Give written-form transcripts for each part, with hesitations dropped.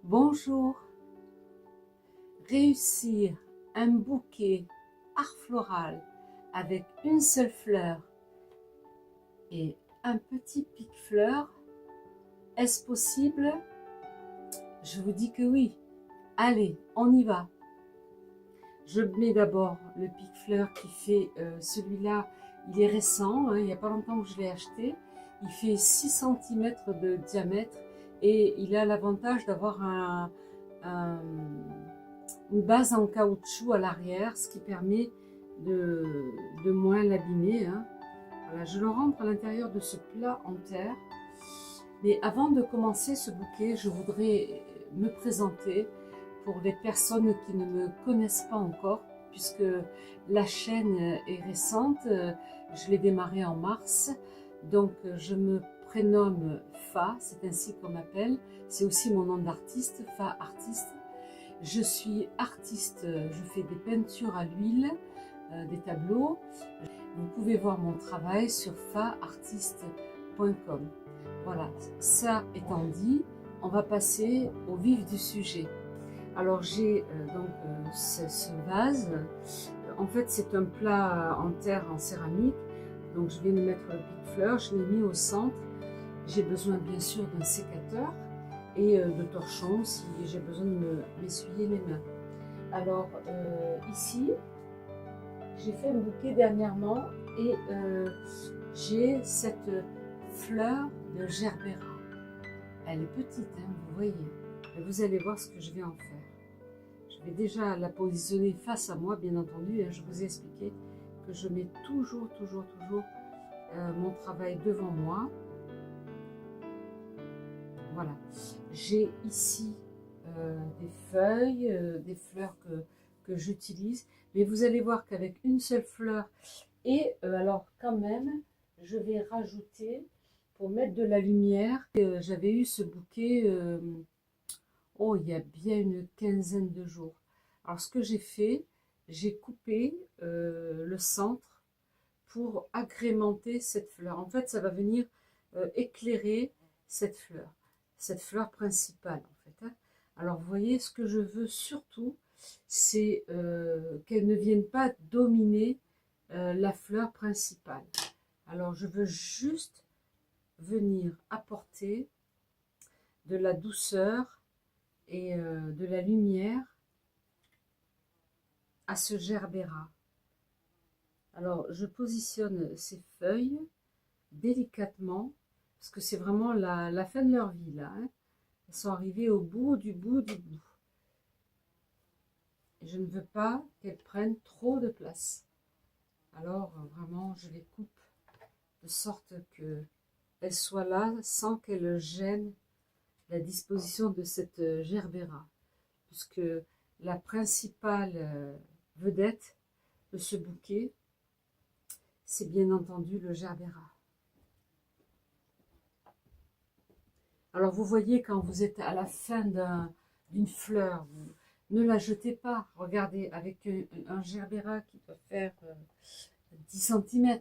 Bonjour. Réussir un bouquet art floral avec une seule fleur et un petit pic-fleur, est-ce possible? Je vous dis que oui. Allez, on y va. Je mets d'abord le pic-fleur qui fait, celui-là, il est récent, hein, il n'y a pas longtemps que je l'ai acheté. Il fait 6 cm de diamètre et il a l'avantage d'avoir une base en caoutchouc à l'arrière, ce qui permet de moins l'abîmer. Hein. Voilà, je le rentre à l'intérieur de ce plat en terre. Mais avant de commencer ce bouquet, je voudrais me présenter pour les personnes qui ne me connaissent pas encore, puisque la chaîne est récente, je l'ai démarrée en mars, donc je me prénomme Fa, c'est ainsi qu'on m'appelle, c'est aussi mon nom d'artiste, Fa Artiste. Je suis artiste, je fais des peintures à l'huile, des tableaux. Vous pouvez voir mon travail sur faartiste.com. Voilà, ça étant dit, on va passer au vif du sujet. Alors j'ai ce vase, en fait c'est un plat en terre, en céramique, donc je viens de mettre le pic-fleur, je l'ai mis au centre. J'ai besoin bien sûr d'un sécateur et de torchon si j'ai besoin de m'essuyer les mains. Alors ici, j'ai fait un bouquet dernièrement et j'ai cette fleur de gerbera. Elle est petite, hein, vous voyez. Et vous allez voir ce que je vais en faire. Je vais déjà la positionner face à moi, bien entendu. Hein, je vous ai expliqué que je mets toujours mon travail devant moi. Voilà. J'ai ici des feuilles, des fleurs que j'utilise. Mais vous allez voir qu'avec une seule fleur, et alors quand même, je vais rajouter, pour mettre de la lumière, j'avais eu ce bouquet, il y a bien une quinzaine de jours. Alors ce que j'ai fait, j'ai coupé le centre pour agrémenter cette fleur. En fait, ça va venir éclairer cette fleur principale en fait. Hein. Alors vous voyez, ce que je veux surtout, c'est qu'elle ne vienne pas dominer la fleur principale. Alors je veux juste venir apporter de la douceur et de la lumière à ce gerbera. Alors je positionne ces feuilles délicatement parce que c'est vraiment la fin de leur vie là. Hein. Elles sont arrivées au bout du bout du bout. Et je ne veux pas qu'elles prennent trop de place. Alors vraiment je les coupe de sorte qu'elles soient là sans qu'elles gênent la disposition de cette gerbera, puisque la principale vedette de ce bouquet, c'est bien entendu le gerbera. Alors vous voyez, quand vous êtes à la fin d'une fleur, vous ne la jetez pas. Regardez, avec un gerbera qui peut faire 10 cm,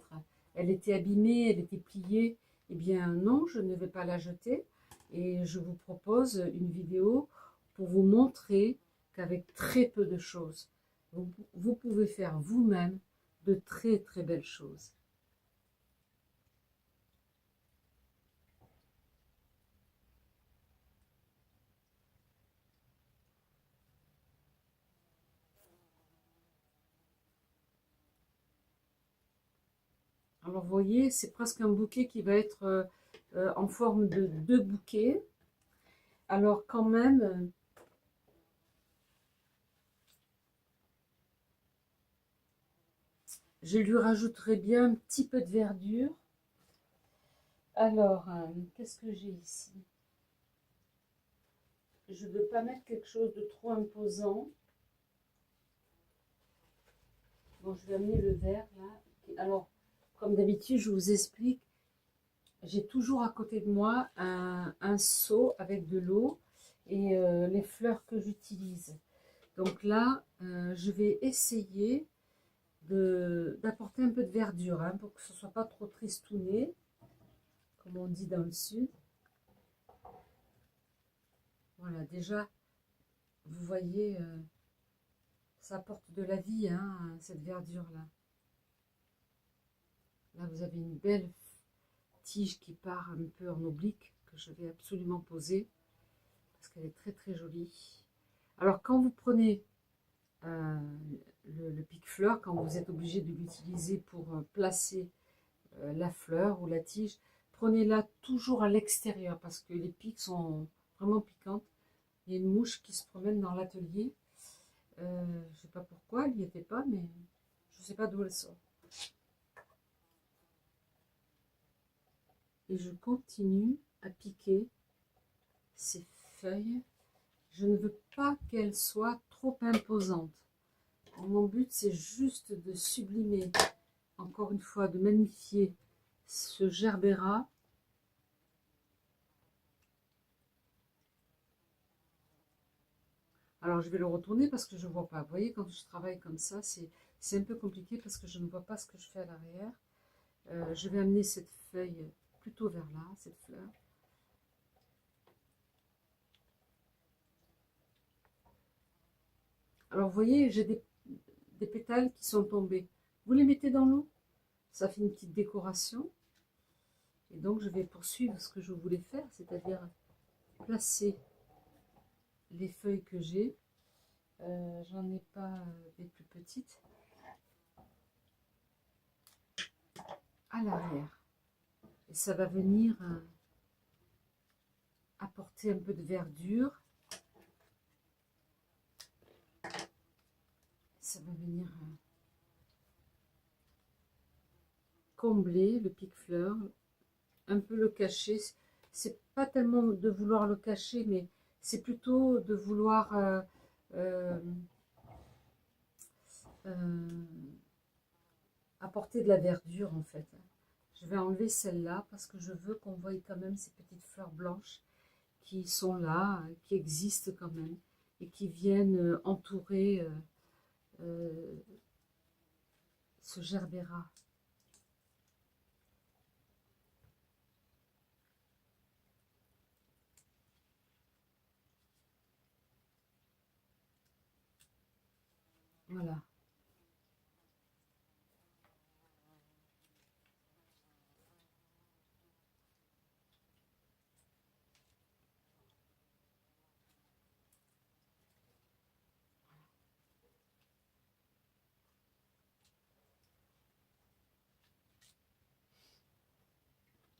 elle était abîmée, elle était pliée. Eh bien non, je ne vais pas la jeter. Et je vous propose une vidéo pour vous montrer qu'avec très peu de choses, vous pouvez faire vous-même de très belles choses. Alors vous voyez, c'est presque un bouquet qui va être en forme de 2 bouquets. Alors quand même, je lui rajouterai bien un petit peu de verdure. Alors, qu'est-ce que j'ai ici? Je ne veux pas mettre quelque chose de trop imposant. Bon, je vais amener le verre là. Alors, comme d'habitude, je vous explique, j'ai toujours à côté de moi un seau avec de l'eau et les fleurs que j'utilise. Donc là, je vais essayer d'apporter un peu de verdure hein, pour que ce ne soit pas trop tristouné, comme on dit dans le sud. Voilà, déjà, vous voyez, ça apporte de la vie, hein, cette verdure-là. Là, vous avez une belle tige qui part un peu en oblique, que je vais absolument poser, parce qu'elle est très très jolie. Alors, quand vous prenez euh, le pique-fleur, quand vous êtes obligé de l'utiliser pour placer la fleur ou la tige, prenez-la toujours à l'extérieur, parce que les pics sont vraiment piquantes. Il y a une mouche qui se promène dans l'atelier. Je ne sais pas pourquoi, elle n'y était pas, mais je ne sais pas d'où elle sort. Et je continue à piquer ces feuilles. Je ne veux pas qu'elles soient trop imposantes. Mon but, c'est juste de sublimer, encore une fois, de magnifier ce gerbera. Alors, je vais le retourner parce que je ne vois pas. Vous voyez, quand je travaille comme ça, c'est un peu compliqué parce que je ne vois pas ce que je fais à l'arrière. Je vais amener cette feuille plutôt vers là, cette fleur. Alors, vous voyez, j'ai des pétales qui sont tombés. Vous les mettez dans l'eau, ça fait une petite décoration. Et donc, je vais poursuivre ce que je voulais faire, c'est-à-dire placer les feuilles que j'ai. J'en ai pas des plus petites. À l'arrière. Et ça va venir apporter un peu de verdure. Ça va venir combler le pique-fleur, un peu le cacher. C'est pas tellement de vouloir le cacher, mais c'est plutôt de vouloir euh, apporter de la verdure en fait. Je vais enlever celle-là parce que je veux qu'on voie quand même ces petites fleurs blanches qui sont là, qui existent quand même et qui viennent entourer ce gerbera. Voilà.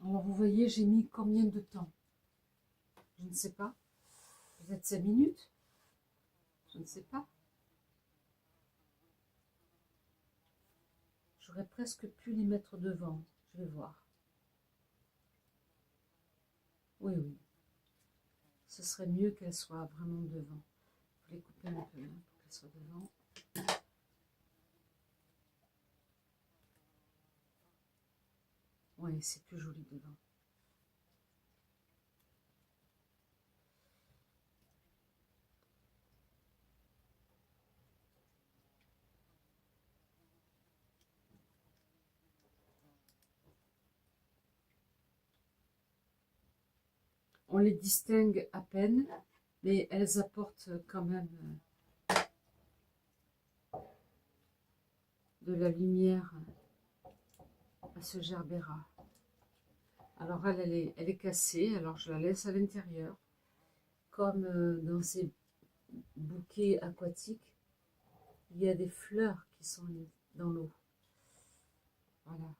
Alors vous voyez, j'ai mis combien de temps? Je ne sais pas. Peut-être 5 minutes? Je ne sais pas. J'aurais presque pu les mettre devant. Je vais voir. Oui, oui. Ce serait mieux qu'elles soient vraiment devant. Il faut les couper un peu hein, pour qu'elles soient devant. Oui, c'est plus joli devant. On les distingue à peine, mais elles apportent quand même de la lumière à ce gerbera. Alors elle est cassée, alors je la laisse à l'intérieur, comme dans ces bouquets aquatiques, il y a des fleurs qui sont dans l'eau. Voilà.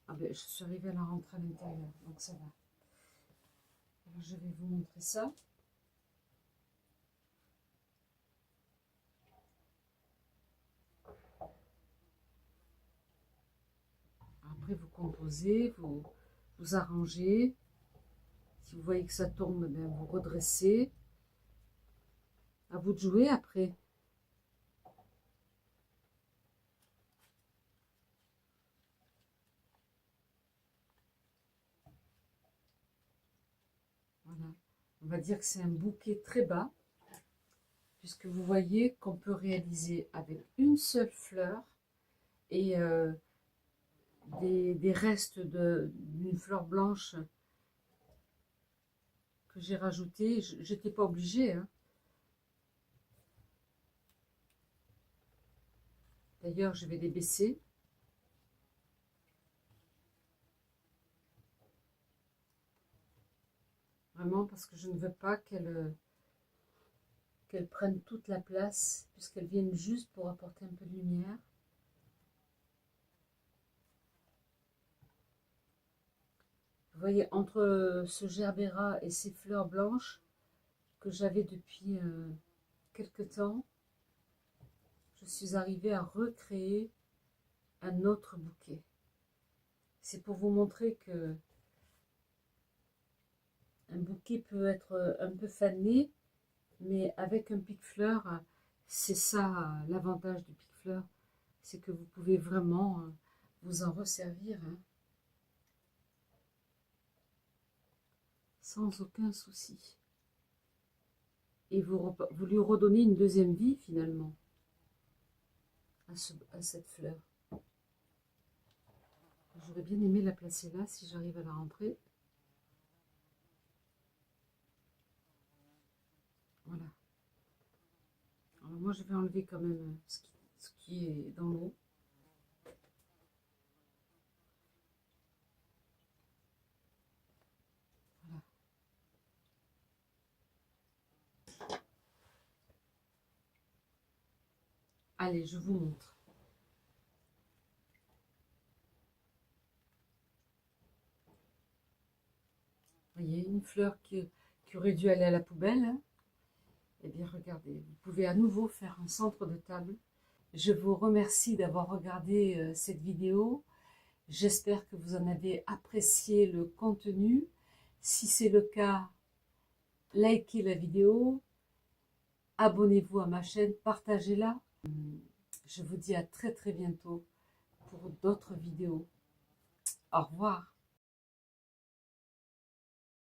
Ah ben, je suis arrivée à la rentrer à l'intérieur, donc ça va. Alors je vais vous montrer ça. Après vous composez, vous arrangez. Si vous voyez que ça tombe, ben, vous redressez. À vous de jouer après. Voilà. On va dire que c'est un bouquet très bas, puisque vous voyez qu'on peut réaliser avec une seule fleur et des restes d'une fleur blanche que j'ai rajouté. J'étais pas obligée, hein. D'ailleurs, je vais les baisser. Vraiment, parce que je ne veux pas qu'elles prennent toute la place, puisqu'elles viennent juste pour apporter un peu de lumière. Vous voyez, entre ce gerbera et ces fleurs blanches que j'avais depuis quelque temps, je suis arrivée à recréer un autre bouquet. C'est pour vous montrer que un bouquet peut être un peu fané, mais avec un pique-fleur, c'est ça l'avantage du pique-fleur, c'est que vous pouvez vraiment vous en resservir, hein, sans aucun souci. Et vous lui redonnez une deuxième vie finalement à cette fleur. J'aurais bien aimé la placer là si j'arrive à la rentrer. Voilà. Alors moi je vais enlever quand même ce qui est dans l'eau. Voilà. Allez, je vous montre. Vous voyez, une fleur qui aurait dû aller à la poubelle, hein. Eh bien, regardez, vous pouvez à nouveau faire un centre de table. Je vous remercie d'avoir regardé cette vidéo. J'espère que vous en avez apprécié le contenu. Si c'est le cas, likez la vidéo, abonnez-vous à ma chaîne, partagez-la. Je vous dis à très bientôt pour d'autres vidéos. Au revoir.